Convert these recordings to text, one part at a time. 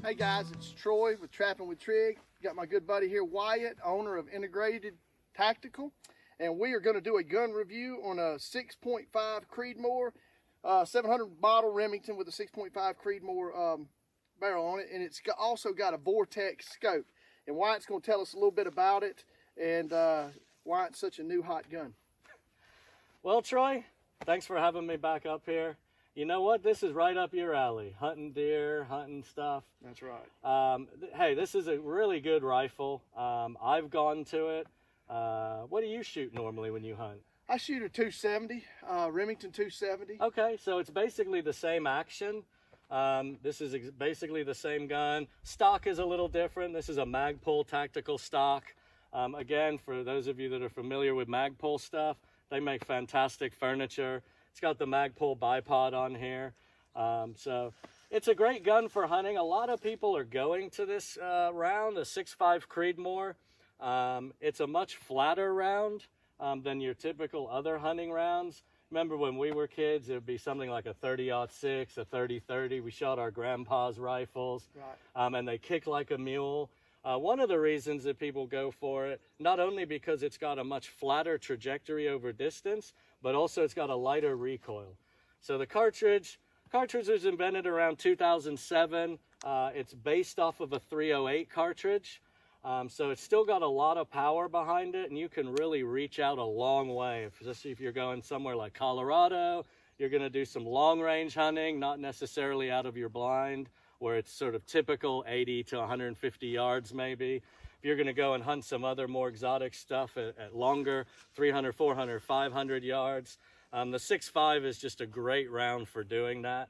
Hey guys, it's Troy with Trapping with Trig. Got my good buddy here, Wyatt, owner of Integrated Tactical, and we are going to do a gun review on a 6.5 Creedmoor, 700 bottle Remington with a 6.5 Creedmoor barrel on it, and it's also got a Vortex scope. And Wyatt's going to tell us a little bit about it and why it's such a new hot gun. Well, Troy, thanks for having me back up here. You know what? This is right up your alley. Hunting deer, hunting stuff. That's right. Hey, this is a really good rifle. I've gone to it. What do you shoot normally when you hunt? I shoot a 270, Remington 270. Okay, so it's basically the same action. This is basically the same gun. Stock is a little different. This is a Magpul tactical stock. Again, for those of you that are familiar with Magpul stuff, they make fantastic furniture. It's got the Magpul bipod on here. So it's a great gun for hunting. A lot of people are going to this round, a 6.5 Creedmoor. It's a much flatter round than your typical other hunting rounds. Remember when we were kids, it would be something like a 30-06, a 30-30. We shot our grandpa's rifles, right. And they kick like a mule. One of the reasons that people go for it, not only because it's got a much flatter trajectory over distance, but also it's got a lighter recoil. So the cartridge was invented around 2007. It's based off of a 308 cartridge. So it's still got a lot of power behind it, and you can really reach out a long way, especially if you're going somewhere like Colorado. You're going to do some long range hunting, not necessarily out of your blind, where it's sort of typical 80 to 150 yards maybe. If you're going to go and hunt some other more exotic stuff at longer, 300, 400, 500 yards, the 6.5 is just a great round for doing that.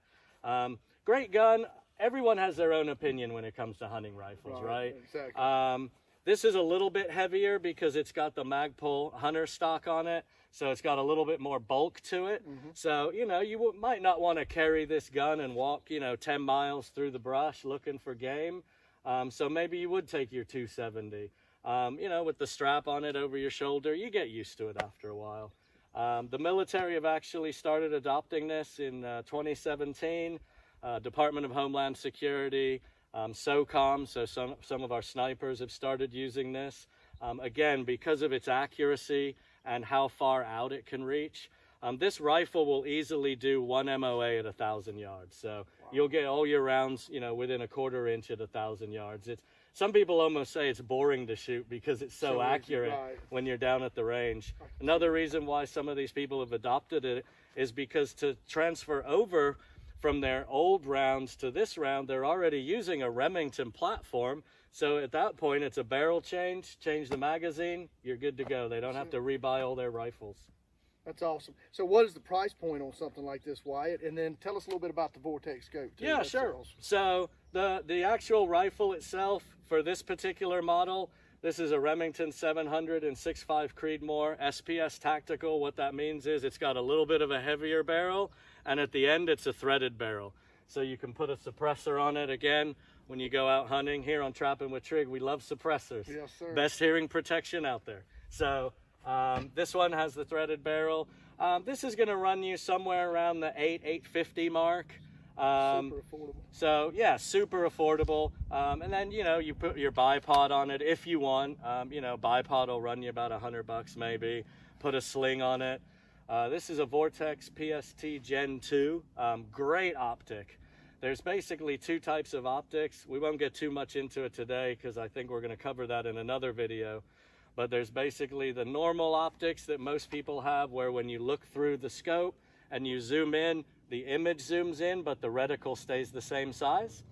Great gun. Everyone has their own opinion when it comes to hunting rifles, right? Exactly. This is a little bit heavier because it's got the Magpul hunter stock on it, so it's got a little bit more bulk to it. Mm-hmm. So, you know, you might not want to carry this gun and walk, 10 miles through the brush looking for game. So maybe you would take your 270. With the strap on it over your shoulder, you get used to it after a while. The military have actually started adopting this in 2017. Department of Homeland Security, SOCOM, so some of our snipers have started using this. Again, because of its accuracy and how far out it can reach. This rifle will easily do 1 MOA at 1,000 yards. So wow. You'll get all your rounds, within a quarter inch at 1,000 yards. Some people almost say it's boring to shoot because it's so accurate when you're down at the range. Another reason why some of these people have adopted it is because to transfer over from their old rounds to this round, they're already using a Remington platform. So at that point, it's a barrel change the magazine, you're good to go. They don't have to rebuy all their rifles. That's awesome. So what is the price point on something like this, Wyatt? And then tell us a little bit about the Vortex scope too. Yeah, sure. Awesome. So the actual rifle itself for this particular model, this is a Remington 700 and 6.5 Creedmoor SPS Tactical. What that means is it's got a little bit of a heavier barrel, and at the end it's a threaded barrel. So you can put a suppressor on it. Again, when you go out hunting here on Trapping with Trig, we love suppressors. Yes, sir. Best hearing protection out there. So this one has the threaded barrel. This is going to run you somewhere around the $850 mark. Super affordable. So yeah, super affordable. And then you put your bipod on it if you want. Bipod will run you about $100 maybe. Put a sling on it. This is a Vortex PST Gen 2. Great optic. There's basically two types of optics. We won't get too much into it today because I think we're going to cover that in another video. But there's basically the normal optics that most people have, where when you look through the scope and you zoom in, the image zooms in, but the reticle stays the same size.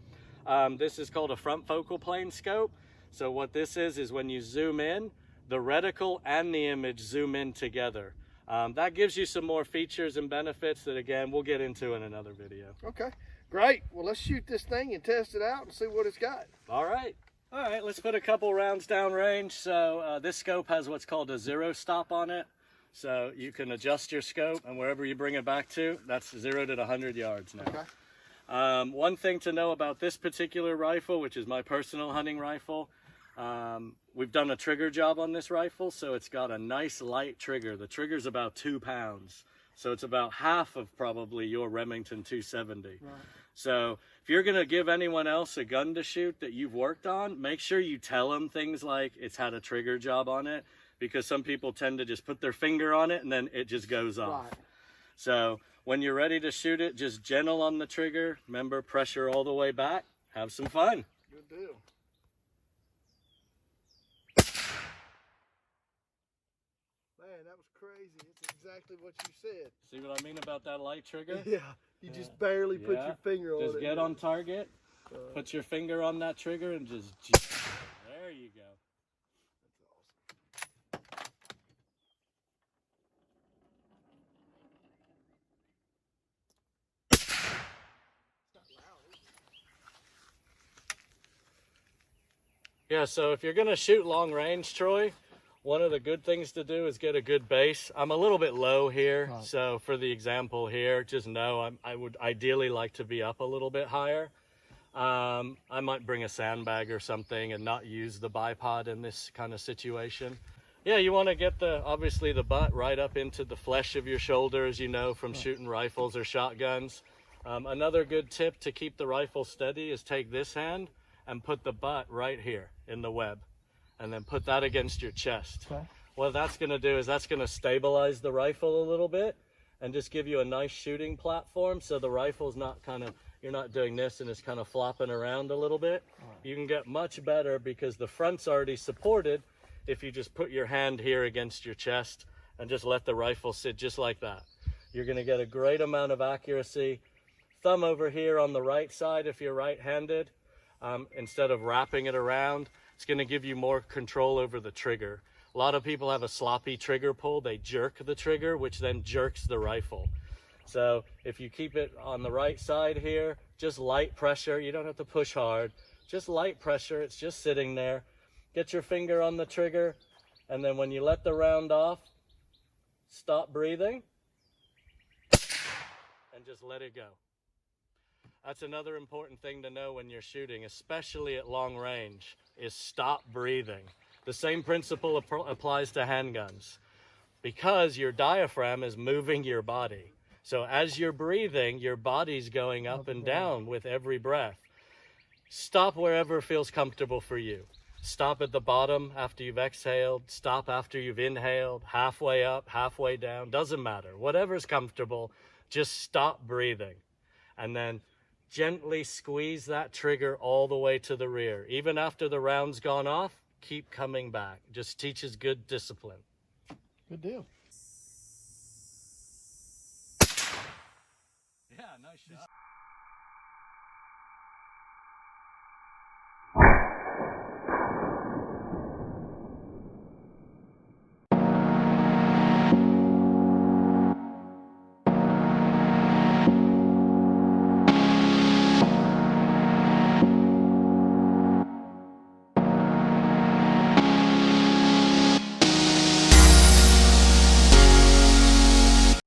This is called a front focal plane scope. So what this is when you zoom in, the reticle and the image zoom in together. That gives you some more features and benefits that, again, we'll get into in another video. Okay, great. Well, let's shoot this thing and test it out and see what it's got. All right, let's put a couple rounds down range. So this scope has what's called a 0 stop on it. So you can adjust your scope, and wherever you bring it back to, that's 0 to 100 yards now. Okay. One thing to know about this particular rifle, which is my personal hunting rifle, we've done a trigger job on this rifle, so it's got a nice light trigger. The trigger's about 2 pounds. So it's about half of probably your Remington 270. Right. So if you're gonna give anyone else a gun to shoot that you've worked on, make sure you tell them things like it's had a trigger job on it, because some people tend to just put their finger on it and then it just goes off. Right. So when you're ready to shoot it, just gentle on the trigger. Remember, pressure all the way back. Have some fun. Good deal. Man, that was crazy. It's exactly what you said. See what I mean about that light trigger? Yeah, you just barely put your finger on it. Just get on target, put your finger on that trigger, and just... There you go. Yeah, so if you're going to shoot long range, Troy, one of the good things to do is get a good base. I'm a little bit low here, Right. so for the example here, just know I would ideally like to be up a little bit higher. I might bring a sandbag or something and not use the bipod in this kind of situation. Yeah, you want to get obviously the butt right up into the flesh of your shoulder, as you know from shooting rifles or shotguns. Another good tip to keep the rifle steady is take this hand and put the butt right here in the web, and then put that against your chest. Okay. What that's going to do is that's going to stabilize the rifle a little bit and just give you a nice shooting platform, so the rifle's not you're not doing this and it's kind of flopping around a little bit. Right. You can get much better because the front's already supported if you just put your hand here against your chest and just let the rifle sit just like that. You're going to get a great amount of accuracy. Thumb over here on the right side if you're right-handed. Instead of wrapping it around, it's going to give you more control over the trigger. A lot of people have a sloppy trigger pull. They jerk the trigger, which then jerks the rifle. So if you keep it on the right side here, just light pressure. You don't have to push hard. Just light pressure. It's just sitting there. Get your finger on the trigger, and then when you let the round off, stop breathing and just let it go. That's another important thing to know when you're shooting, especially at long range, is stop breathing. The same principle applies to handguns, because your diaphragm is moving your body. So as you're breathing, your body's going up and down with every breath. Stop wherever feels comfortable for you. Stop at the bottom after you've exhaled. Stop after you've inhaled. Halfway up, halfway down. Doesn't matter. Whatever's comfortable, just stop breathing. And then gently squeeze that trigger all the way to the rear. Even after the round's gone off, keep coming back. Just teaches good discipline. Good deal. Yeah, nice shot.